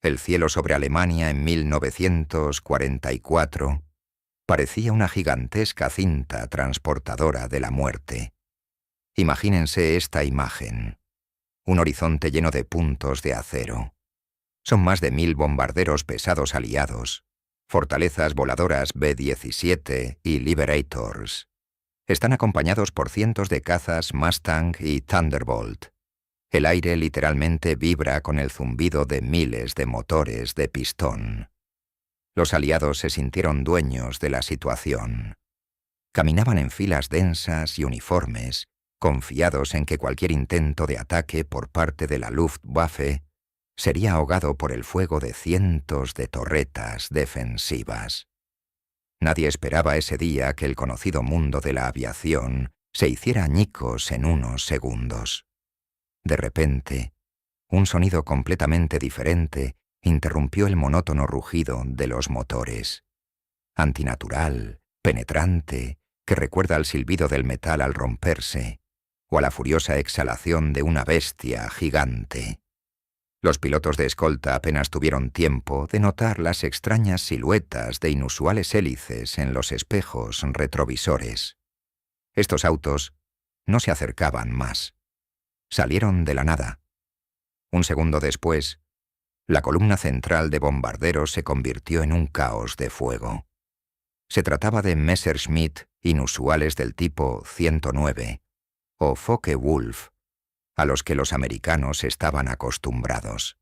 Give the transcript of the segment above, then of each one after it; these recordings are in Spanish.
El cielo sobre Alemania en 1944 parecía una gigantesca cinta transportadora de la muerte. Imagínense esta imagen. Un horizonte lleno de puntos de acero. Son más de 1000 bombarderos pesados aliados, fortalezas voladoras B-17 y Liberators. Están acompañados por cientos de cazas Mustang y Thunderbolt. El aire literalmente vibra con el zumbido de miles de motores de pistón. Los aliados se sintieron dueños de la situación. Caminaban en filas densas y uniformes, confiados en que cualquier intento de ataque por parte de la Luftwaffe sería ahogado por el fuego de cientos de torretas defensivas. Nadie esperaba ese día que el conocido mundo de la aviación se hiciera añicos en unos segundos. De repente, un sonido completamente diferente interrumpió el monótono rugido de los motores. Antinatural, penetrante, que recuerda al silbido del metal al romperse, o a la furiosa exhalación de una bestia gigante. Los pilotos de escolta apenas tuvieron tiempo de notar las extrañas siluetas de inusuales hélices en los espejos retrovisores. Estos autos no se acercaban más. Salieron de la nada. Un segundo después, la columna central de bombarderos se convirtió en un caos de fuego. Se trataba de Messerschmitt inusuales del tipo 109 o Focke-Wulf, a los que los americanos estaban acostumbrados.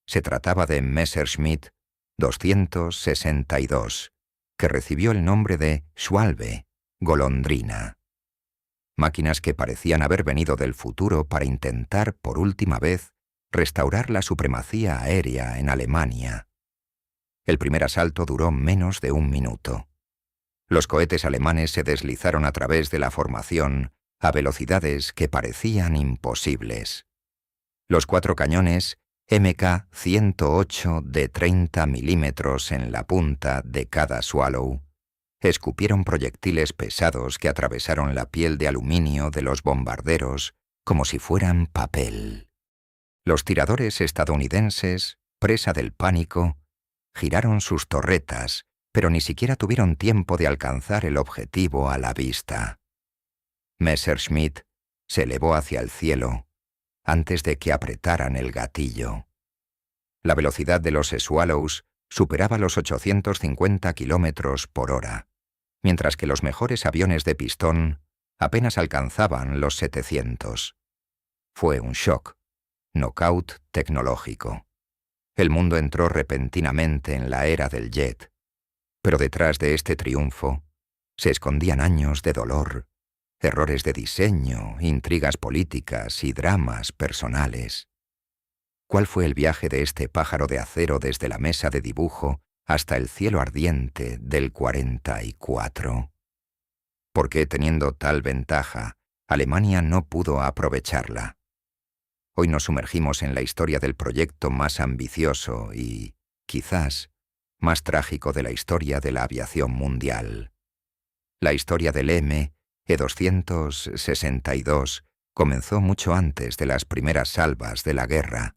Se trataba de Messerschmitt 262, que recibió el nombre de Schwalbe, golondrina. Máquinas que parecían haber venido del futuro para intentar, por última vez, restaurar la supremacía aérea en Alemania. El primer asalto duró menos de 1 minuto. Los cohetes alemanes se deslizaron a través de la formación a velocidades que parecían imposibles. Los 4 cañones MK-108 de 30 milímetros en la punta de cada Swallow escupieron proyectiles pesados que atravesaron la piel de aluminio de los bombarderos como si fueran papel. Los tiradores estadounidenses, presa del pánico, giraron sus torretas, pero ni siquiera tuvieron tiempo de alcanzar el objetivo a la vista. Messerschmitt se elevó hacia el cielo antes de que apretaran el gatillo. La velocidad de los Swallows superaba los 850 kilómetros por hora, mientras que los mejores aviones de pistón apenas alcanzaban los 700. Fue un shock, knockout tecnológico. El mundo entró repentinamente en la era del jet, pero detrás de este triunfo se escondían años de dolor, errores de diseño, intrigas políticas y dramas personales. ¿Cuál fue el viaje de este pájaro de acero desde la mesa de dibujo hasta el cielo ardiente del 44? ¿Por qué, teniendo tal ventaja, Alemania no pudo aprovecharla? Hoy nos sumergimos en la historia del proyecto más ambicioso y, quizás, más trágico de la historia de la aviación mundial. La historia del ME-262 comenzó mucho antes de las primeras salvas de la guerra,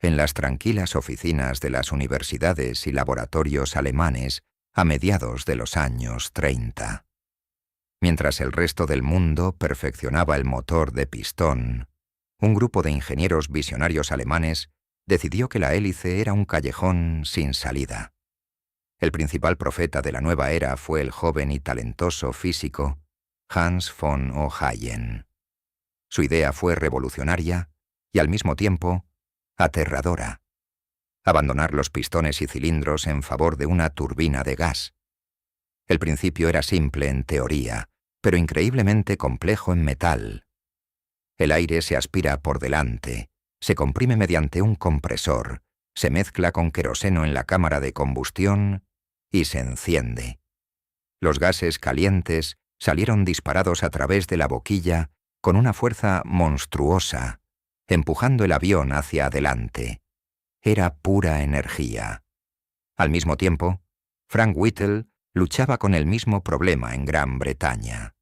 en las tranquilas oficinas de las universidades y laboratorios alemanes a mediados de los años 30. Mientras el resto del mundo perfeccionaba el motor de pistón, un grupo de ingenieros visionarios alemanes decidió que la hélice era un callejón sin salida. El principal profeta de la nueva era fue el joven y talentoso físico Hans von Ohayen. Su idea fue revolucionaria y al mismo tiempo aterradora: abandonar los pistones y cilindros en favor de una turbina de gas. El principio era simple en teoría, pero increíblemente complejo en metal. El aire se aspira por delante, se comprime mediante un compresor, se mezcla con queroseno en la cámara de combustión y se enciende. Los gases calientes salieron disparados a través de la boquilla con una fuerza monstruosa, empujando el avión hacia adelante. Era pura energía. Al mismo tiempo, Frank Whittle luchaba con el mismo problema en Gran Bretaña.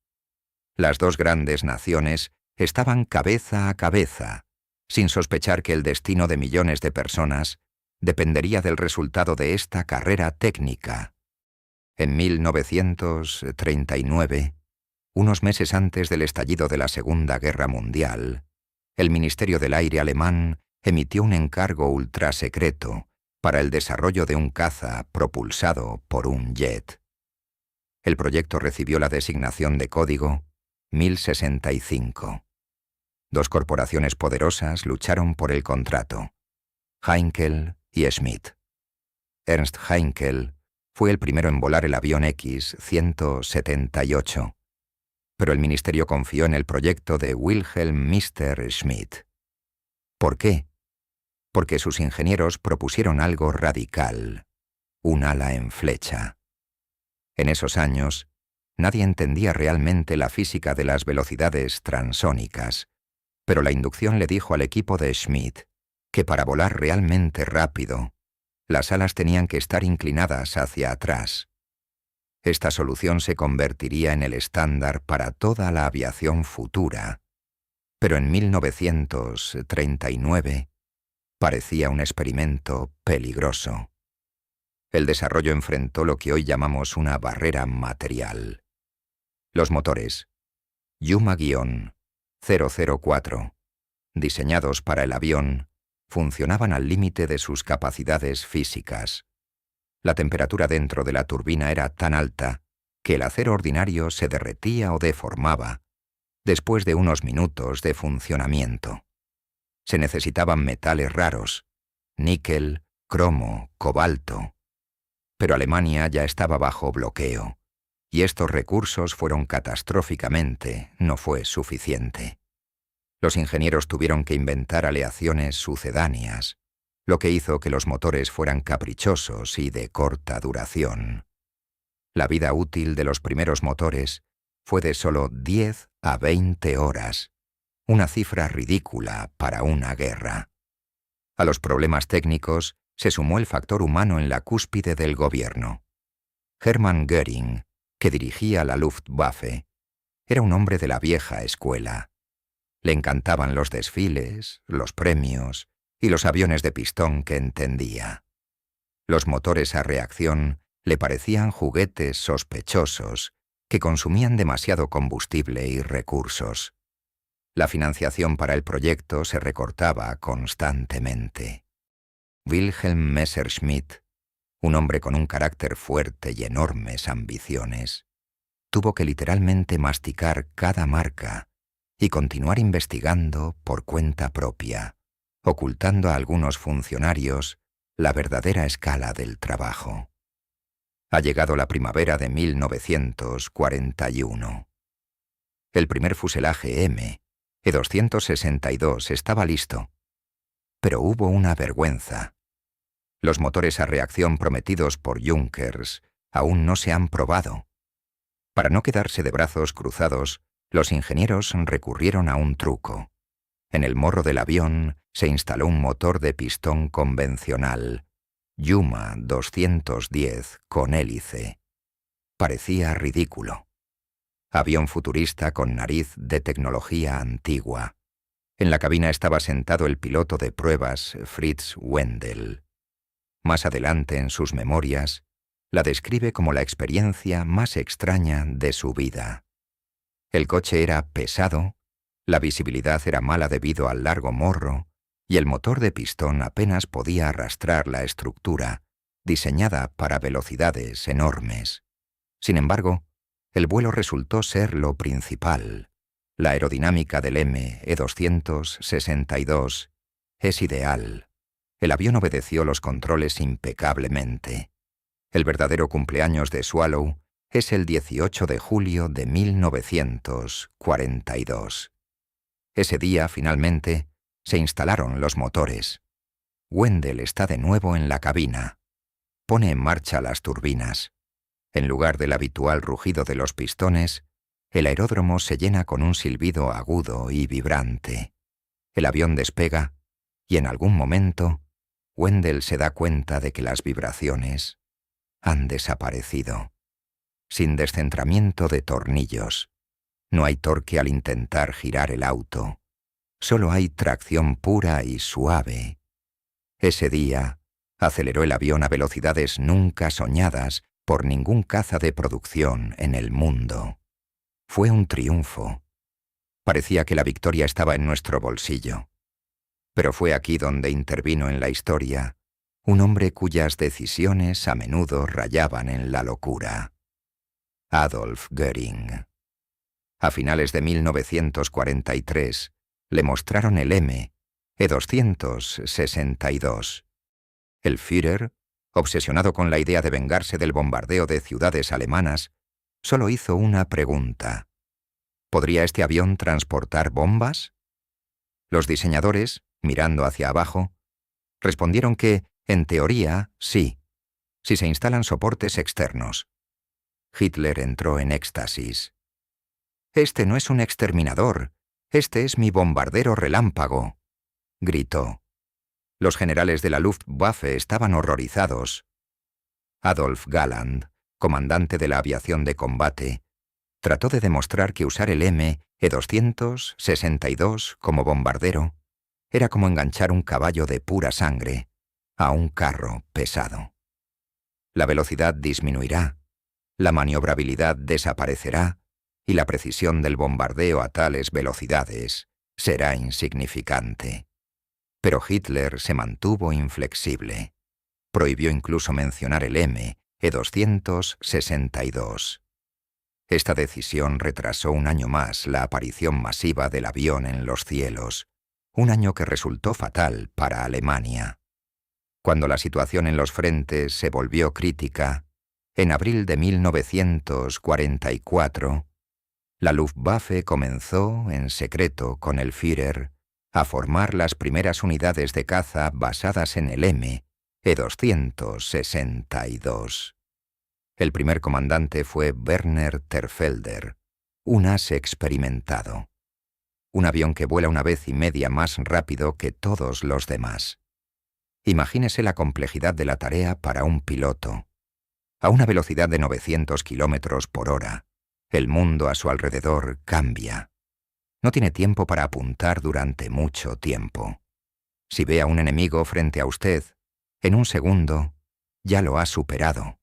Las dos grandes naciones estaban cabeza a cabeza, sin sospechar que el destino de millones de personas dependería del resultado de esta carrera técnica. En 1939, unos meses antes del estallido de la Segunda Guerra Mundial, el Ministerio del Aire alemán emitió un encargo ultrasecreto para el desarrollo de un caza propulsado por un jet. El proyecto recibió la designación de código 1065. Dos corporaciones poderosas lucharon por el contrato: Heinkel y Schmidt. Ernst Heinkel fue el primero en volar el avión X-178, pero el ministerio confió en el proyecto de Wilhelm Mr. Schmidt. ¿Por qué? Porque sus ingenieros propusieron algo radical: un ala en flecha. En esos años, nadie entendía realmente la física de las velocidades transónicas, pero la inducción le dijo al equipo de Schmidt que para volar realmente rápido, las alas tenían que estar inclinadas hacia atrás. Esta solución se convertiría en el estándar para toda la aviación futura, pero en 1939 parecía un experimento peligroso. El desarrollo enfrentó lo que hoy llamamos una barrera material. Los motores Yuma-004, diseñados para el avión, funcionaban al límite de sus capacidades físicas. La temperatura dentro de la turbina era tan alta que el acero ordinario se derretía o deformaba después de unos minutos de funcionamiento. Se necesitaban metales raros: níquel, cromo, cobalto. Pero Alemania ya estaba bajo bloqueo, y estos recursos fueron catastróficamente, no fue suficiente. Los ingenieros tuvieron que inventar aleaciones sucedáneas, lo que hizo que los motores fueran caprichosos y de corta duración. La vida útil de los primeros motores fue de solo 10 a 20 horas, una cifra ridícula para una guerra. A los problemas técnicos se sumó el factor humano en la cúspide del gobierno. Hermann Göring, que dirigía la Luftwaffe, era un hombre de la vieja escuela. Le encantaban los desfiles, los premios y los aviones de pistón que entendía. Los motores a reacción le parecían juguetes sospechosos que consumían demasiado combustible y recursos. La financiación para el proyecto se recortaba constantemente. Wilhelm Messerschmitt, un hombre con un carácter fuerte y enormes ambiciones, tuvo que literalmente masticar cada marca y continuar investigando por cuenta propia, ocultando a algunos funcionarios la verdadera escala del trabajo. Ha llegado la primavera de 1941. El primer fuselaje M, E-262, estaba listo, pero hubo una vergüenza. Los motores a reacción prometidos por Junkers aún no se han probado. Para no quedarse de brazos cruzados, los ingenieros recurrieron a un truco. En el morro del avión se instaló un motor de pistón convencional, Yuma 210 con hélice. Parecía ridículo. Avión futurista con nariz de tecnología antigua. En la cabina estaba sentado el piloto de pruebas Fritz Wendel. Más adelante en sus memorias, la describe como la experiencia más extraña de su vida. El coche era pesado, la visibilidad era mala debido al largo morro, y el motor de pistón apenas podía arrastrar la estructura, diseñada para velocidades enormes. Sin embargo, el vuelo resultó ser lo principal. La aerodinámica del E-262 es ideal. El avión obedeció los controles impecablemente. El verdadero cumpleaños de Swallow es el 18 de julio de 1942. Ese día, finalmente, se instalaron los motores. Wendel está de nuevo en la cabina. Pone en marcha las turbinas. En lugar del habitual rugido de los pistones, el aeródromo se llena con un silbido agudo y vibrante. El avión despega y en algún momento Wendel se da cuenta de que las vibraciones han desaparecido. Sin descentramiento de tornillos. No hay torque al intentar girar el auto. Solo hay tracción pura y suave. Ese día, Aceleró el avión a velocidades nunca soñadas por ningún caza de producción en el mundo. Fue un triunfo. Parecía que la victoria estaba en nuestro bolsillo. Pero fue aquí donde intervino en la historia un hombre cuyas decisiones a menudo rayaban en la locura. Adolf Göring. A finales de 1943 le mostraron el M-262. El Führer, obsesionado con la idea de vengarse del bombardeo de ciudades alemanas, solo hizo una pregunta. ¿Podría este avión transportar bombas? Los diseñadores, mirando hacia abajo, respondieron que, en teoría, sí, si se instalan soportes externos. Hitler entró en éxtasis. «Este no es un exterminador, este es mi bombardero relámpago», gritó. Los generales de la Luftwaffe estaban horrorizados. Adolf Galland, comandante de la aviación de combate, trató de demostrar que usar el M-262 como bombardero era como enganchar un caballo de pura sangre a un carro pesado. La velocidad disminuirá, la maniobrabilidad desaparecerá y la precisión del bombardeo a tales velocidades será insignificante. Pero Hitler se mantuvo inflexible. Prohibió incluso mencionar el M-262. Esta decisión retrasó un año más la aparición masiva del avión en los cielos, un año que resultó fatal para Alemania. Cuando la situación en los frentes se volvió crítica, en abril de 1944, la Luftwaffe comenzó, en secreto con el Führer, a formar las primeras unidades de caza basadas en el M-262. El primer comandante fue Werner Terfelder, un as experimentado. Un avión que vuela una vez y media más rápido que todos los demás. Imagínese la complejidad de la tarea para un piloto. A una velocidad de 900 kilómetros por hora, el mundo a su alrededor cambia. No tiene tiempo para apuntar durante mucho tiempo. Si ve a un enemigo frente a usted, en un segundo, ya lo ha superado.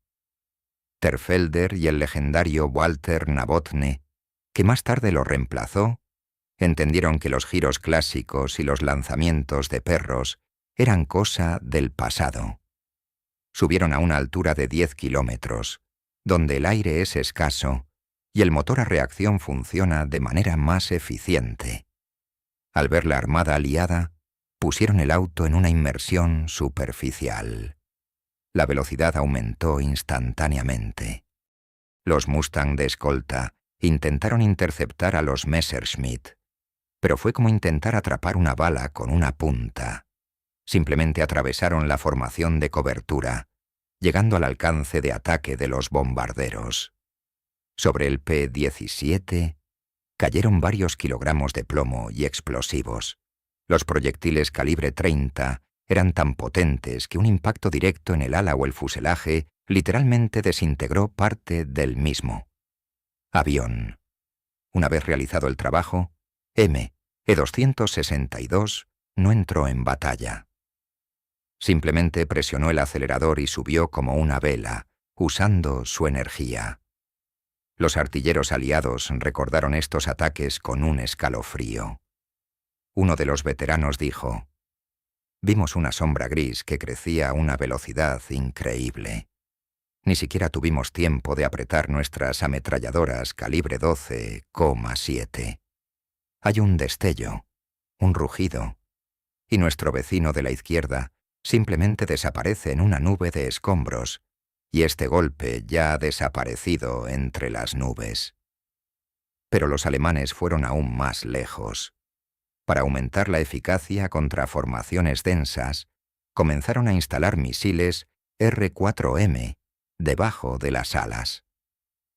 Terfelder y el legendario Walter Nabotny, que más tarde lo reemplazó, entendieron que los giros clásicos y los lanzamientos de perros eran cosa del pasado. Subieron a una altura de 10 kilómetros, donde el aire es escaso y el motor a reacción funciona de manera más eficiente. Al ver la armada aliada, pusieron el auto en una inmersión superficial. La velocidad aumentó instantáneamente. Los Mustang de escolta intentaron interceptar a los Messerschmitt, pero fue como intentar atrapar una bala con una punta. Simplemente atravesaron la formación de cobertura, llegando al alcance de ataque de los bombarderos. Sobre el P-17 cayeron varios kilogramos de plomo y explosivos. Los proyectiles calibre 30 eran tan potentes que un impacto directo en el ala o el fuselaje literalmente desintegró parte del mismo. Avión. Una vez realizado el trabajo, M-262 no entró en batalla. Simplemente presionó el acelerador y subió como una vela, usando su energía. Los artilleros aliados recordaron estos ataques con un escalofrío. Uno de los veteranos dijo: «Vimos una sombra gris que crecía a una velocidad increíble. Ni siquiera tuvimos tiempo de apretar nuestras ametralladoras calibre 12,7. Hay un destello, un rugido, y nuestro vecino de la izquierda simplemente desaparece en una nube de escombros, y este golpe ya ha desaparecido entre las nubes». Pero los alemanes fueron aún más lejos. Para aumentar la eficacia contra formaciones densas, comenzaron a instalar misiles R-4M debajo de las alas.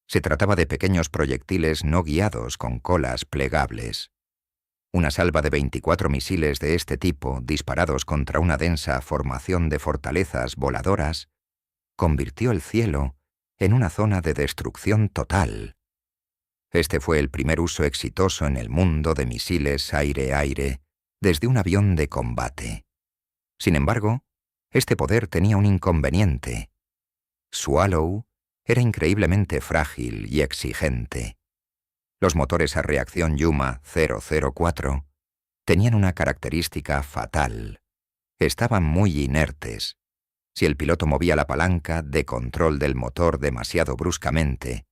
Se trataba de pequeños proyectiles no guiados con colas plegables. Una salva de 24 misiles de este tipo disparados contra una densa formación de fortalezas voladoras convirtió el cielo en una zona de destrucción total. Este fue el primer uso exitoso en el mundo de misiles aire-aire desde un avión de combate. Sin embargo, Este poder tenía un inconveniente. Swallow era increíblemente frágil y exigente. Los motores a reacción Yuma 004 tenían una característica fatal. Estaban muy inertes. Si el piloto movía la palanca de control del motor demasiado bruscamente,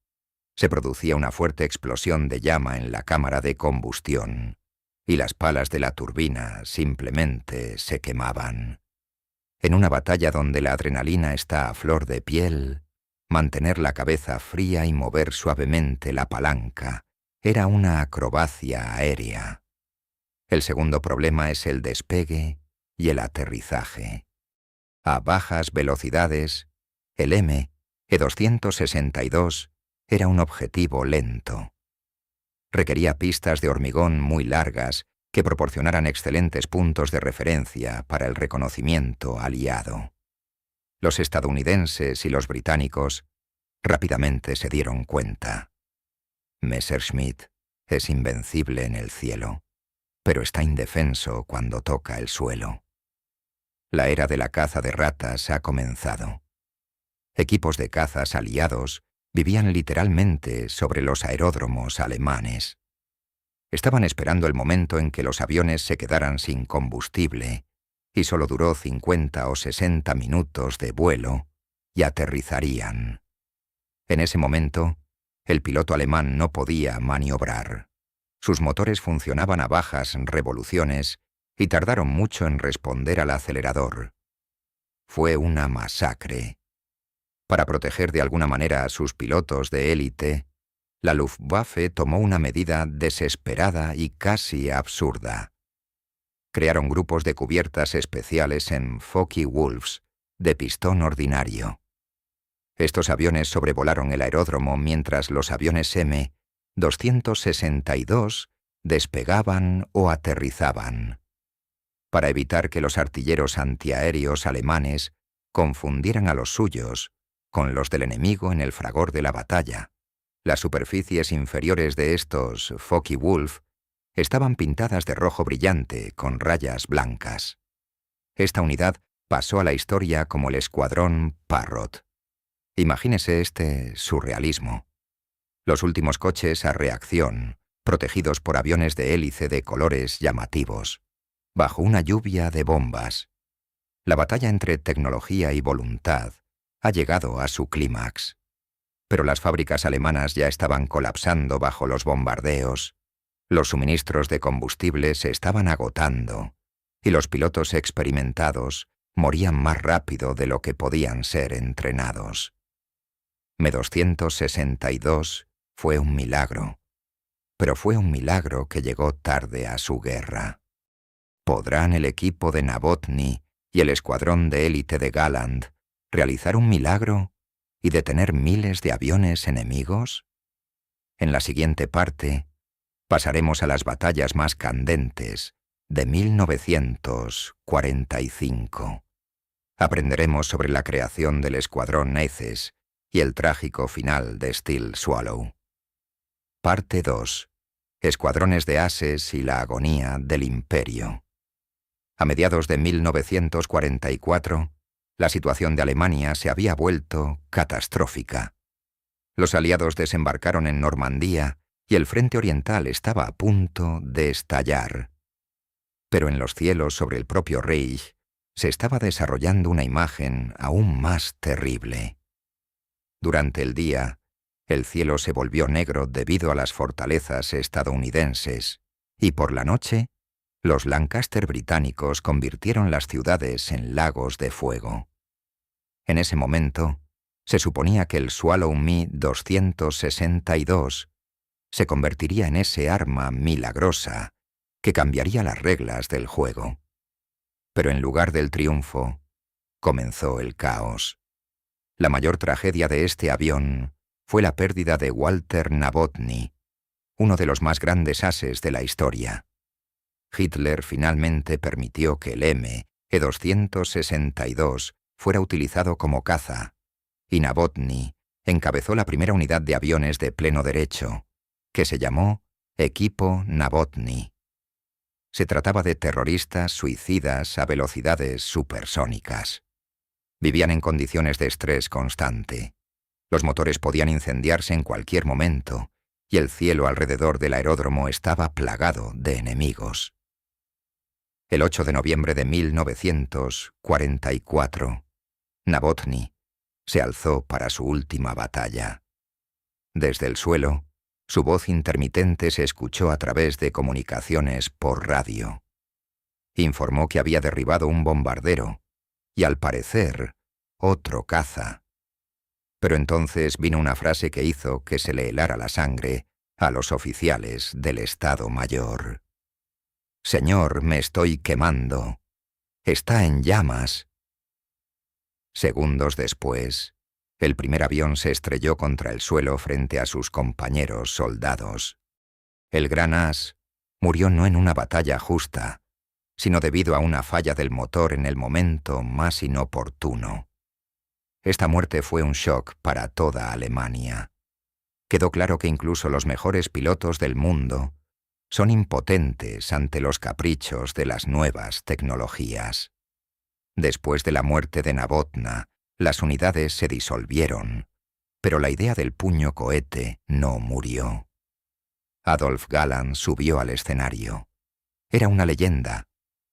se producía una fuerte explosión de llama en la cámara de combustión, y las palas de la turbina simplemente se quemaban. En una batalla donde la adrenalina está a flor de piel, mantener la cabeza fría y mover suavemente la palanca era una acrobacia aérea. El segundo problema es el despegue y el aterrizaje. A bajas velocidades, el ME-262 era un objetivo lento. Requería pistas de hormigón muy largas que proporcionaran excelentes puntos de referencia para el reconocimiento aliado. Los estadounidenses y los británicos rápidamente se dieron cuenta. Messerschmitt es invencible en el cielo, pero está indefenso cuando toca el suelo. La era de la caza de ratas ha comenzado. Equipos de cazas aliados vivían literalmente sobre los aeródromos alemanes. Estaban esperando el momento en que los aviones se quedaran sin combustible, y solo duró 50 o 60 minutos de vuelo, y aterrizarían. En ese momento, el piloto alemán no podía maniobrar. Sus motores funcionaban a bajas revoluciones y tardaron mucho en responder al acelerador. Fue una masacre. Para proteger de alguna manera a sus pilotos de élite, la Luftwaffe tomó una medida desesperada y casi absurda. Crearon grupos de cubiertas especiales en Focke-Wulfs, de pistón ordinario. Estos aviones sobrevolaron el aeródromo mientras los aviones M-262 despegaban o aterrizaban. Para evitar que los artilleros antiaéreos alemanes confundieran a los suyos con los del enemigo en el fragor de la batalla, las superficies inferiores de estos Focke-Wulf estaban pintadas de rojo brillante con rayas blancas. Esta unidad pasó a la historia como el Escuadrón Parrot. Imagínese este surrealismo. Los últimos coches a reacción, protegidos por aviones de hélice de colores llamativos, bajo una lluvia de bombas. La batalla entre tecnología y voluntad ha llegado a su clímax. Pero las fábricas alemanas ya estaban colapsando bajo los bombardeos, los suministros de combustible se estaban agotando, y los pilotos experimentados morían más rápido de lo que podían ser entrenados. M-262 fue un milagro, pero fue un milagro que llegó tarde a su guerra. ¿Podrán el equipo de Novotny y el escuadrón de élite de Galland realizar un milagro y detener miles de aviones enemigos? En la siguiente parte, pasaremos a las batallas más candentes de 1945. Aprenderemos sobre la creación del escuadrón Aces y el trágico final de Steel Swallow. Parte 2. Escuadrones de ases y la agonía del imperio. A mediados de 1944, la situación de Alemania se había vuelto catastrófica. Los aliados desembarcaron en Normandía y el frente oriental estaba a punto de estallar. Pero en los cielos sobre el propio Reich se estaba desarrollando una imagen aún más terrible. Durante el día, el cielo se volvió negro debido a las fortalezas estadounidenses, y por la noche, los Lancaster británicos convirtieron las ciudades en lagos de fuego. En ese momento, se suponía que el Swallow Mi-262 se convertiría en ese arma milagrosa que cambiaría las reglas del juego. Pero en lugar del triunfo, comenzó el caos. La mayor tragedia de este avión fue la pérdida de Walter Novotny, uno de los más grandes ases de la historia. Hitler finalmente permitió que el ME-262 fuera utilizado como caza, y Novotny encabezó la primera unidad de aviones de pleno derecho, que se llamó Equipo Novotny. Se trataba de terroristas suicidas a velocidades supersónicas. Vivían en condiciones de estrés constante. Los motores podían incendiarse en cualquier momento, y el cielo alrededor del aeródromo estaba plagado de enemigos. El 8 de noviembre de 1944, Novotny se alzó para su última batalla. Desde el suelo, su voz intermitente se escuchó a través de comunicaciones por radio. Informó que había derribado un bombardero y, al parecer, otro caza. Pero entonces vino una frase que hizo que se le helara la sangre a los oficiales del Estado Mayor. «Señor, me estoy quemando. Está en llamas». Segundos después, el primer avión se estrelló contra el suelo frente a sus compañeros soldados. El gran as murió no en una batalla justa, sino debido a una falla del motor en el momento más inoportuno. Esta muerte fue un shock para toda Alemania. Quedó claro que incluso los mejores pilotos del mundo son impotentes ante los caprichos de las nuevas tecnologías. Después de la muerte de Novotny, las unidades se disolvieron, pero la idea del puño cohete no murió. Adolf Galland subió al escenario. Era una leyenda.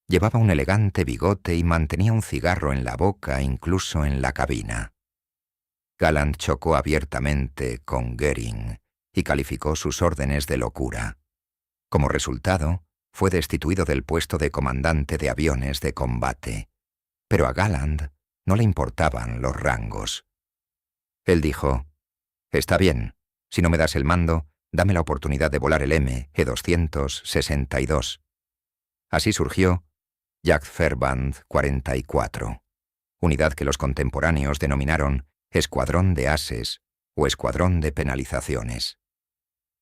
Llevaba un elegante bigote y mantenía un cigarro en la boca incluso en la cabina. Galland chocó abiertamente con Göring y calificó sus órdenes de locura. Como resultado, fue destituido del puesto de comandante de aviones de combate. Pero a Galland no le importaban los rangos. Él dijo: «Está bien, si no me das el mando, dame la oportunidad de volar el ME-262. Así surgió Jagdverband 44, unidad que los contemporáneos denominaron Escuadrón de Ases o Escuadrón de Penalizaciones.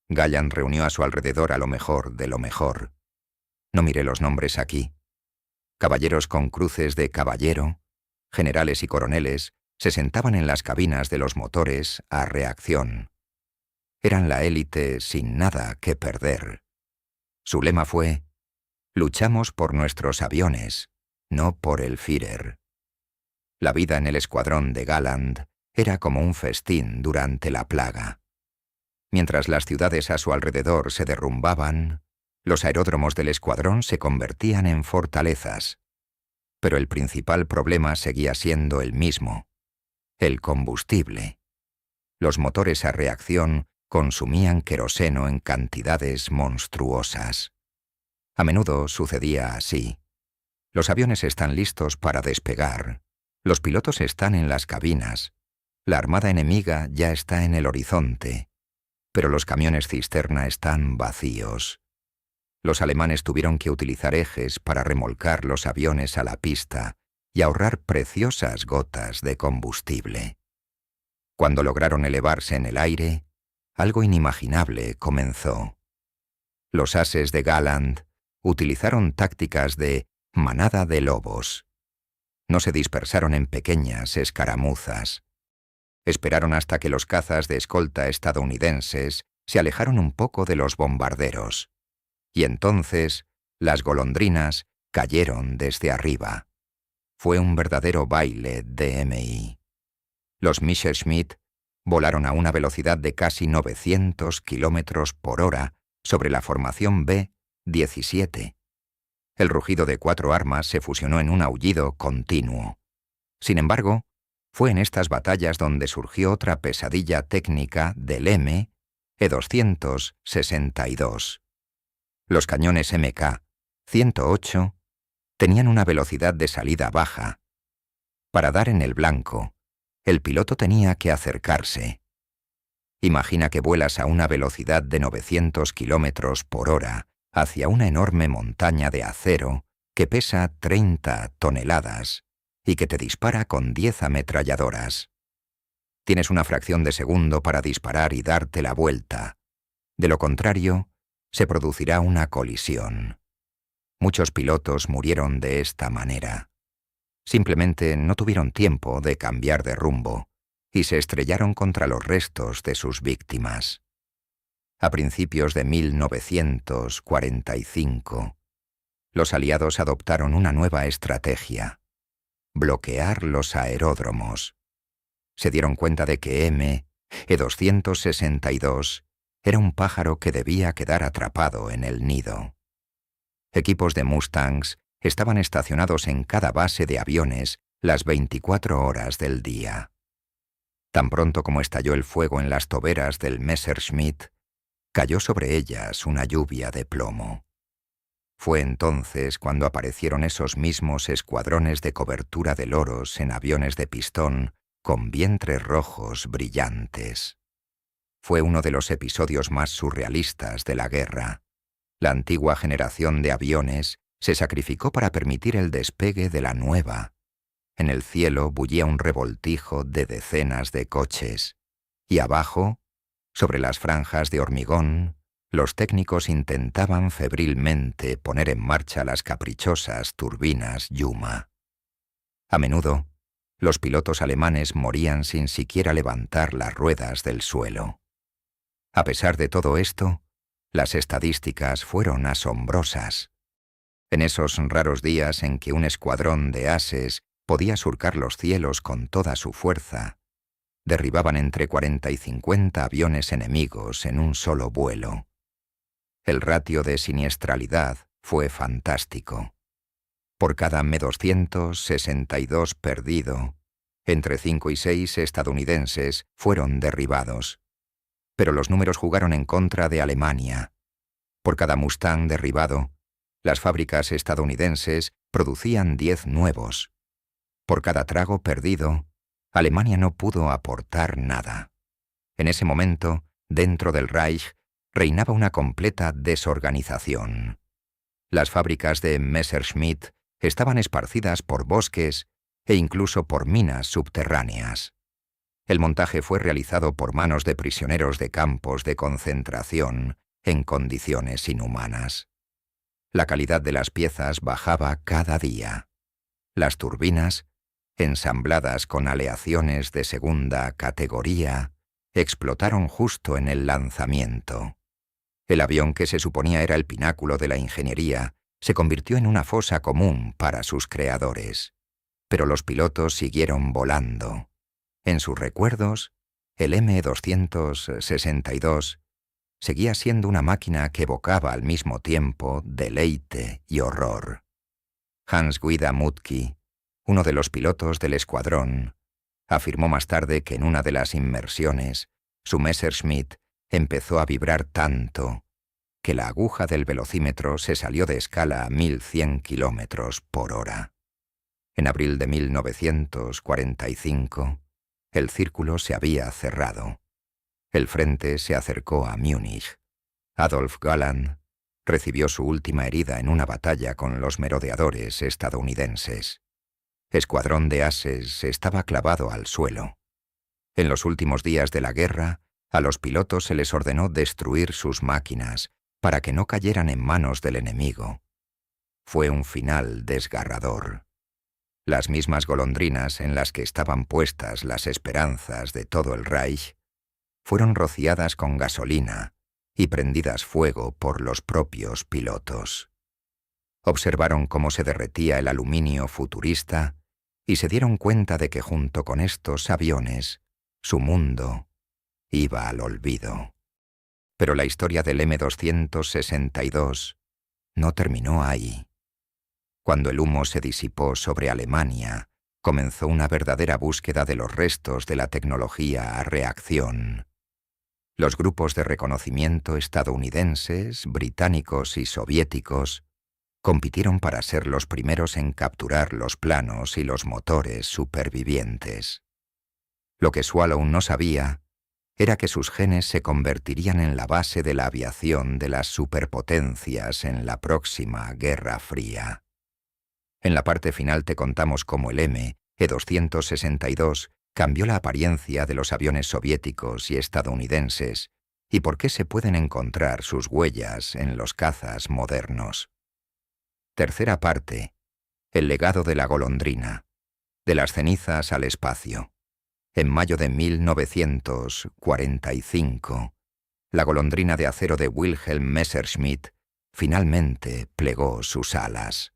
Galland reunió a su alrededor a lo mejor de lo mejor. No miré los nombres aquí. Caballeros con cruces de caballero, generales y coroneles se sentaban en las cabinas de los motores a reacción. Eran la élite sin nada que perder. Su lema fue: «Luchamos por nuestros aviones, no por el Führer». La vida en el escuadrón de Galland era como un festín durante la plaga. Mientras las ciudades a su alrededor se derrumbaban, los aeródromos del escuadrón se convertían en fortalezas. Pero el principal problema seguía siendo el mismo: el combustible. Los motores a reacción consumían queroseno en cantidades monstruosas. A menudo sucedía así. Los aviones están listos para despegar. Los pilotos están en las cabinas. La armada enemiga ya está en el horizonte. Pero los camiones cisterna están vacíos. Los alemanes tuvieron que utilizar ejes para remolcar los aviones a la pista y ahorrar preciosas gotas de combustible. Cuando lograron elevarse en el aire, algo inimaginable comenzó. Los ases de Galland utilizaron tácticas de manada de lobos. No se dispersaron en pequeñas escaramuzas. Esperaron hasta que los cazas de escolta estadounidenses se alejaron un poco de los bombarderos. Y entonces las golondrinas cayeron desde arriba. Fue un verdadero baile de MI. Los Messerschmitt volaron a una velocidad de casi 900 kilómetros por hora sobre la formación B-17. El rugido de 4 armas se fusionó en un aullido continuo. Sin embargo, fue en estas batallas donde surgió otra pesadilla técnica del ME-262. Los cañones MK-108 tenían una velocidad de salida baja. Para dar en el blanco, el piloto tenía que acercarse. Imagina que vuelas a una velocidad de 900 kilómetros por hora hacia una enorme montaña de acero que pesa 30 toneladas y que te dispara con 10 ametralladoras. Tienes una fracción de segundo para disparar y darte la vuelta. De lo contrario, se producirá una colisión. Muchos pilotos murieron de esta manera. Simplemente no tuvieron tiempo de cambiar de rumbo y se estrellaron contra los restos de sus víctimas. A principios de 1945, los aliados adoptaron una nueva estrategia. bloquear los aeródromos. Se dieron cuenta de que E-262 era un pájaro que debía quedar atrapado en el nido. Equipos de Mustangs estaban estacionados en cada base de aviones las 24 horas del día. Tan pronto como estalló el fuego en las toberas del Messerschmitt, cayó sobre ellas una lluvia de plomo. Fue entonces cuando aparecieron esos mismos escuadrones de cobertura de loros en aviones de pistón con vientres rojos brillantes. Fue uno de los episodios más surrealistas de la guerra. La antigua generación de aviones se sacrificó para permitir el despegue de la nueva. En el cielo bullía un revoltijo de decenas de coches, y abajo, sobre las franjas de hormigón, los técnicos intentaban febrilmente poner en marcha las caprichosas turbinas Yuma. A menudo, los pilotos alemanes morían sin siquiera levantar las ruedas del suelo. A pesar de todo esto, las estadísticas fueron asombrosas. En esos raros días en que un escuadrón de ases podía surcar los cielos con toda su fuerza, derribaban entre 40 y 50 aviones enemigos en un solo vuelo. El ratio de siniestralidad fue fantástico. Por cada Me-262 perdido, entre 5 y 6 estadounidenses fueron derribados. Pero los números jugaron en contra de Alemania. Por cada Mustang derribado, las fábricas estadounidenses producían 10 nuevos. Por cada trago perdido, Alemania no pudo aportar nada. En ese momento, dentro del Reich, reinaba una completa desorganización. Las fábricas de Messerschmitt estaban esparcidas por bosques e incluso por minas subterráneas. El montaje fue realizado por manos de prisioneros de campos de concentración en condiciones inhumanas. La calidad de las piezas bajaba cada día. Las turbinas, ensambladas con aleaciones de segunda categoría, explotaron justo en el lanzamiento. El avión que se suponía era el pináculo de la ingeniería se convirtió en una fosa común para sus creadores. Pero los pilotos siguieron volando. En sus recuerdos, el M-262 seguía siendo una máquina que evocaba al mismo tiempo deleite y horror. Hans-Guido Mutke, uno de los pilotos del escuadrón, afirmó más tarde que en una de las inmersiones, su Messerschmitt empezó a vibrar tanto que la aguja del velocímetro se salió de escala a 1100 kilómetros por hora. En abril de 1945, el círculo se había cerrado. El frente se acercó a Múnich. Adolf Galland recibió su última herida en una batalla con los merodeadores estadounidenses. Escuadrón de ases estaba clavado al suelo. En los últimos días de la guerra, a los pilotos se les ordenó destruir sus máquinas para que no cayeran en manos del enemigo. Fue un final desgarrador. Las mismas golondrinas en las que estaban puestas las esperanzas de todo el Reich fueron rociadas con gasolina y prendidas fuego por los propios pilotos. Observaron cómo se derretía el aluminio futurista y se dieron cuenta de que junto con estos aviones, su mundo iba al olvido. Pero la historia del M-262 no terminó ahí. Cuando el humo se disipó sobre Alemania, comenzó una verdadera búsqueda de los restos de la tecnología a reacción. Los grupos de reconocimiento estadounidenses, británicos y soviéticos compitieron para ser los primeros en capturar los planos y los motores supervivientes. Lo que Swallow no sabía era que sus genes se convertirían en la base de la aviación de las superpotencias en la próxima Guerra Fría. En la parte final te contamos cómo el M-262 cambió la apariencia de los aviones soviéticos y estadounidenses y por qué se pueden encontrar sus huellas en los cazas modernos. Tercera parte. El legado de la golondrina. De las cenizas al espacio. En mayo de 1945, la golondrina de acero de Wilhelm Messerschmitt finalmente plegó sus alas.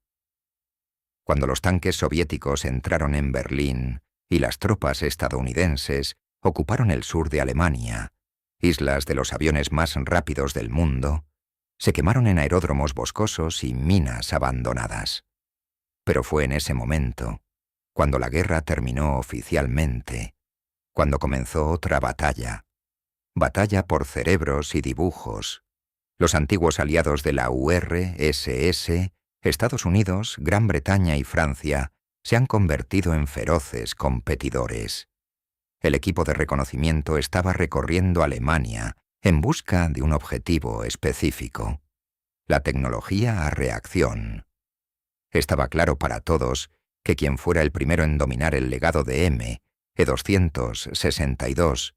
Cuando los tanques soviéticos entraron en Berlín y las tropas estadounidenses ocuparon el sur de Alemania, islas de los aviones más rápidos del mundo, se quemaron en aeródromos boscosos y minas abandonadas. Pero fue en ese momento, cuando la guerra terminó oficialmente, cuando comenzó otra batalla. Batalla por cerebros y dibujos. Los antiguos aliados de la URSS, Estados Unidos, Gran Bretaña y Francia, se han convertido en feroces competidores. El equipo de reconocimiento estaba recorriendo Alemania en busca de un objetivo específico: la tecnología a reacción. Estaba claro para todos que quien fuera el primero en dominar el legado de E-262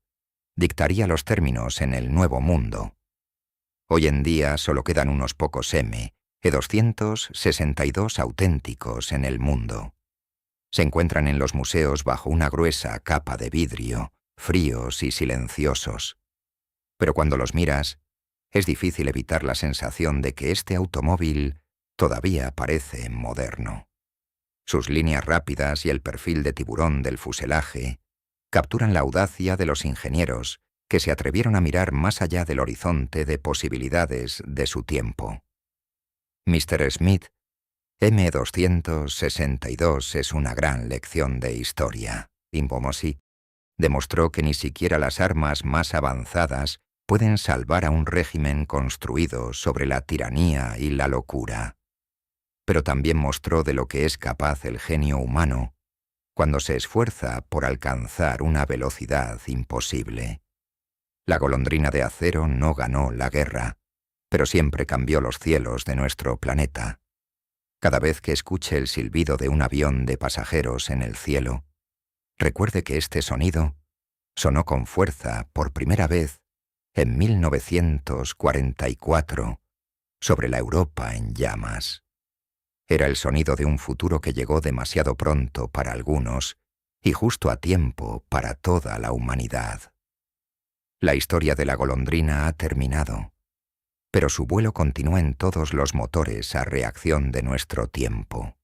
dictaría los términos en el nuevo mundo. Hoy en día solo quedan unos pocos E-262 auténticos en el mundo. Se encuentran en los museos bajo una gruesa capa de vidrio, fríos y silenciosos. Pero cuando los miras, es difícil evitar la sensación de que este automóvil todavía parece moderno. Sus líneas rápidas y el perfil de tiburón del fuselaje capturan la audacia de los ingenieros que se atrevieron a mirar más allá del horizonte de posibilidades de su tiempo. Mr. Smith, M-262 es una gran lección de historia. Impomosi demostró que ni siquiera las armas más avanzadas pueden salvar a un régimen construido sobre la tiranía y la locura. Pero también mostró de lo que es capaz el genio humano cuando se esfuerza por alcanzar una velocidad imposible. La golondrina de acero no ganó la guerra, pero siempre cambió los cielos de nuestro planeta. Cada vez que escuche el silbido de un avión de pasajeros en el cielo, recuerde que este sonido sonó con fuerza por primera vez en 1944 sobre la Europa en llamas. Era el sonido de un futuro que llegó demasiado pronto para algunos y justo a tiempo para toda la humanidad. La historia de la golondrina ha terminado, pero su vuelo continúa en todos los motores a reacción de nuestro tiempo.